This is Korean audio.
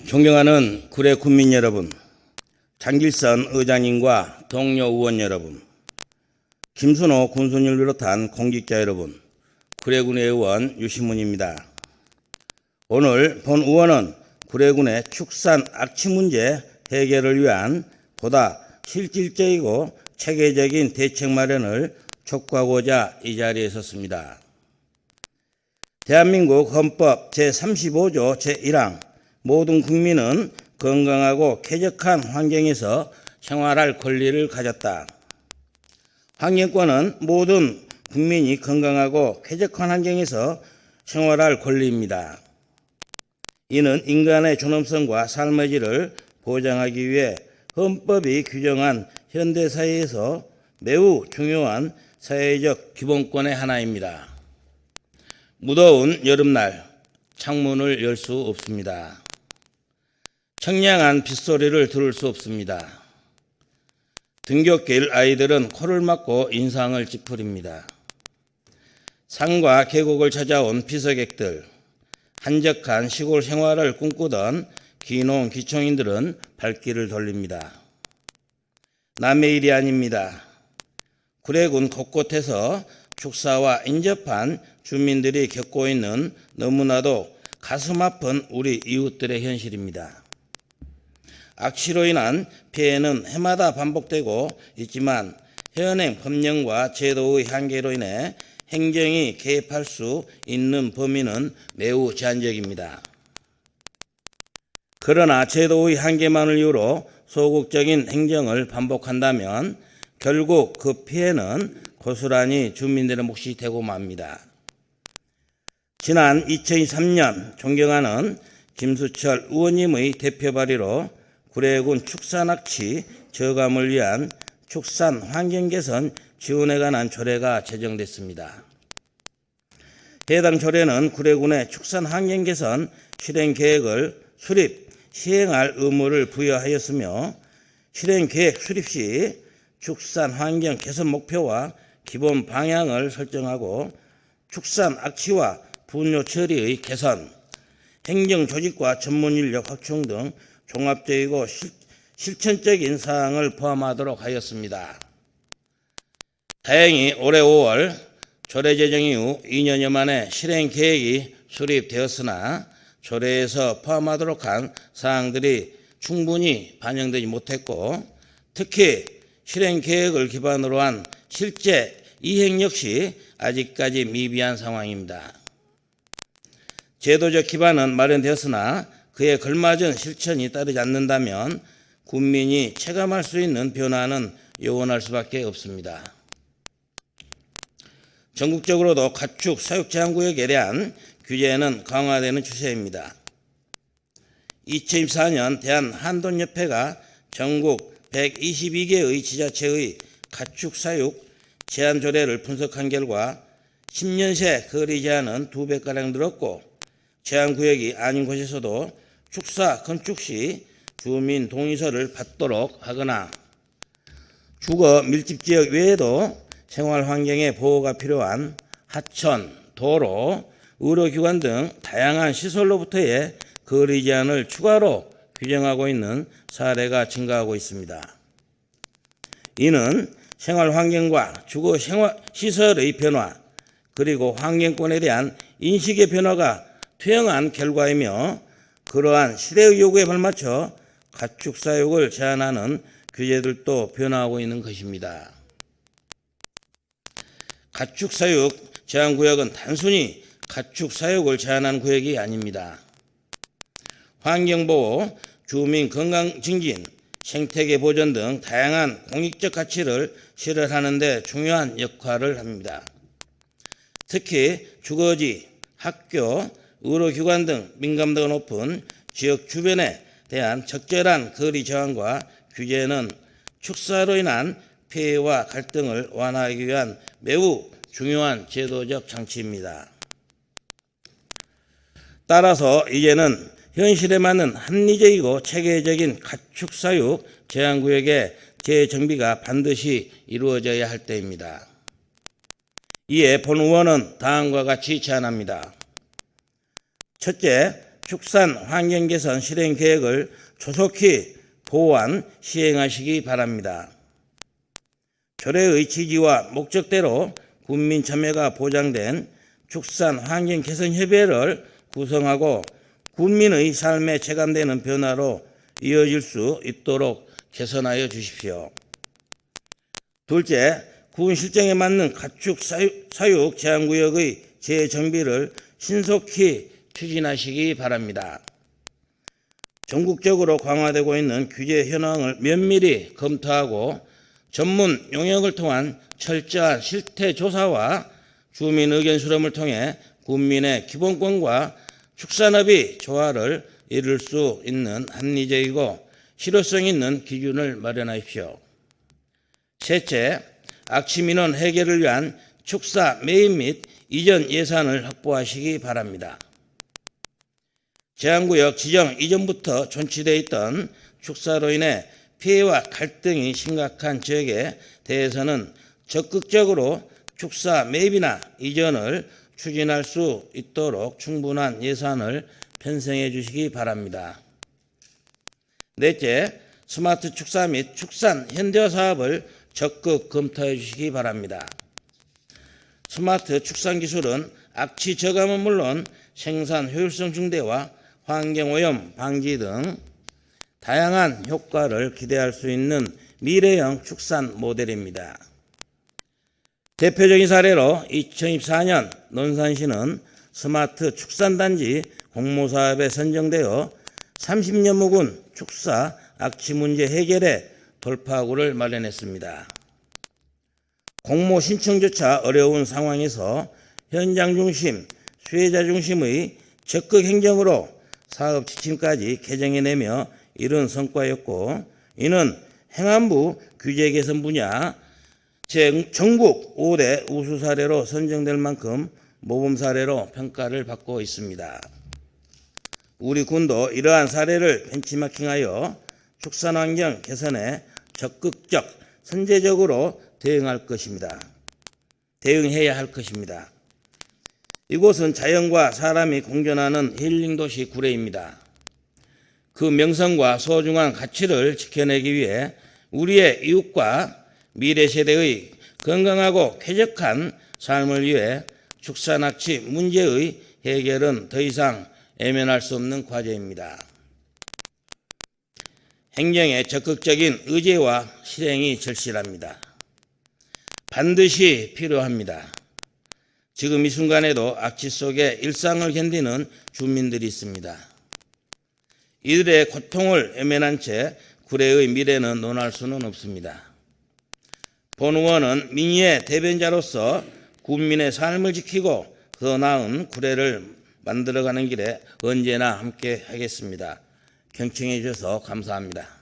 존경하는 구례 군민 여러분, 장길선 의장님과 동료 의원 여러분, 김순호 군수님을 비롯한 공직자 여러분, 구례군의 의원 유시문입니다. 오늘 본 의원은 구례군의 축산 악취 문제 해결을 위한 보다 실질적이고 체계적인 대책 마련을 촉구하고자 이 자리에 섰습니다. 대한민국 헌법 제35조 제1항 모든 국민은 건강하고 쾌적한 환경에서 생활할 권리를 가졌다. 환경권은 모든 국민이 건강하고 쾌적한 환경에서 생활할 권리입니다. 이는 인간의 존엄성과 삶의 질을 보장하기 위해 헌법이 규정한 현대사회에서 매우 중요한 사회적 기본권의 하나입니다. 무더운 여름날 창문을 열 수 없습니다. 청량한 빗소리를 들을 수 없습니다. 등굣길 아이들은 코를 막고 인상을 찌푸립니다. 산과 계곡을 찾아온 비서객들, 한적한 시골 생활을 꿈꾸던 귀농 귀촌인들은 발길을 돌립니다. 남의 일이 아닙니다. 구례군 곳곳에서 축사와 인접한 주민들이 겪고 있는 너무나도 가슴 아픈 우리 이웃들의 현실입니다. 악취로 인한 피해는 해마다 반복되고 있지만 현행 법령과 제도의 한계로 인해 행정이 개입할 수 있는 범위는 매우 제한적입니다. 그러나 제도의 한계만을 이유로 소극적인 행정을 반복한다면 결국 그 피해는 고스란히 주민들의 몫이 되고 맙니다. 지난 2023년 존경하는 김수철 의원님의 대표 발의로 구례군 축산악취 저감을 위한 축산 환경 개선 지원에 관한 조례가 제정됐습니다. 해당 조례는 구례군의 축산 환경 개선 실행 계획을 수립, 시행할 의무를 부여하였으며 실행 계획 수립 시 축산 환경 개선 목표와 기본 방향을 설정하고 축산 악취와 분뇨 처리의 개선, 행정 조직과 전문 인력 확충 등 종합적이고 실천적인 사항을 포함하도록 하였습니다. 다행히 올해 5월 조례 제정 이후 2년여 만에 실행 계획이 수립되었으나 조례에서 포함하도록 한 사항들이 충분히 반영되지 못했고 특히 실행 계획을 기반으로 한 실제 이행 역시 아직까지 미비한 상황입니다. 제도적 기반은 마련되었으나 그에 걸맞은 실천이 따르지 않는다면 국민이 체감할 수 있는 변화는 요원할 수밖에 없습니다. 전국적으로도 가축 사육 제한구역에 대한 규제는 강화되는 추세입니다. 2024년 대한한돈협회가 전국 122개의 지자체의 가축 사육 제한 조례를 분석한 결과 10년 새 거리 제한은 2배가량 늘었고 제한구역이 아닌 곳에서도 축사 건축 시 주민 동의서를 받도록 하거나 주거 밀집지역 외에도 생활환경의 보호가 필요한 하천, 도로, 의료기관 등 다양한 시설로부터의 거리 제한을 추가로 규정하고 있는 사례가 증가하고 있습니다. 이는 생활환경과 주거 시설의 변화 그리고 환경권에 대한 인식의 변화가 투영한 결과이며 그러한 시대의 요구에 발맞춰 가축 사육을 제한하는 규제들도 변화하고 있는 것입니다. 가축 사육 제한 구역은 단순히 가축 사육을 제한하는 구역이 아닙니다. 환경보호, 주민 건강 증진, 생태계 보전 등 다양한 공익적 가치를 실현하는 데 중요한 역할을 합니다. 특히 주거지, 학교, 의료기관 등 민감도가 높은 지역 주변에 대한 적절한 거리 제한과 규제는 축사로 인한 피해와 갈등을 완화하기 위한 매우 중요한 제도적 장치입니다. 따라서 이제는 현실에 맞는 합리적이고 체계적인 가축 사육 제한구역의 재정비가 반드시 이루어져야 할 때입니다. 이에 본 의원은 다음과 같이 제안합니다. 첫째, 축산 환경 개선 실행 계획을 조속히 보완 시행하시기 바랍니다. 조례의 취지와 목적대로 국민 참여가 보장된 축산 환경 개선 협의회를 구성하고 국민의 삶에 체감되는 변화로 이어질 수 있도록 개선하여 주십시오. 둘째, 군 실정에 맞는 가축 사육 제한구역의 재정비를 신속히 추진하시기 바랍니다. 전국적으로 강화되고 있는 규제 현황을 면밀히 검토하고 전문 용역을 통한 철저한 실태 조사와 주민 의견 수렴을 통해 국민의 기본권과 축산업의 조화를 이룰 수 있는 합리적이고 실효성 있는 기준을 마련하십시오. 셋째, 악취 민원 해결을 위한 축사 매입 및 이전 예산을 확보하시기 바랍니다. 제한구역 지정 이전부터 존치되어 있던 축사로 인해 피해와 갈등이 심각한 지역에 대해서는 적극적으로 축사 매입이나 이전을 추진할 수 있도록 충분한 예산을 편성해 주시기 바랍니다. 넷째, 스마트 축사 및 축산 현대화 사업을 적극 검토해 주시기 바랍니다. 스마트 축산 기술은 악취 저감은 물론 생산 효율성 증대와 환경오염 방지 등 다양한 효과를 기대할 수 있는 미래형 축산 모델입니다. 대표적인 사례로 2024년 논산시는 스마트 축산단지 공모사업에 선정되어 30년 묵은 축사 악취 문제 해결에 돌파구를 마련했습니다. 공모 신청조차 어려운 상황에서 현장 중심, 수혜자 중심의 적극 행정으로 사업 지침까지 개정해내며 이룬 성과였고, 이는 행안부 규제 개선 분야 전국 5대 우수 사례로 선정될 만큼 모범 사례로 평가를 받고 있습니다. 우리 군도 이러한 사례를 벤치마킹하여 축산 환경 개선에 적극적, 선제적으로 대응해야 할 것입니다. 이곳은 자연과 사람이 공존하는 힐링 도시 구례입니다. 그 명성과 소중한 가치를 지켜내기 위해 우리의 이웃과 미래 세대의 건강하고 쾌적한 삶을 위해 축산악취 문제의 해결은 더 이상 외면할 수 없는 과제입니다. 행정의 적극적인 의제와 실행이 절실합니다. 반드시 필요합니다. 지금 이 순간에도 악취 속에 일상을 견디는 주민들이 있습니다. 이들의 고통을 외면한 채 구례의 미래는 논할 수는 없습니다. 본 의원은 민의의 대변자로서 국민의 삶을 지키고 더 나은 구례를 만들어가는 길에 언제나 함께 하겠습니다. 경청해 주셔서 감사합니다.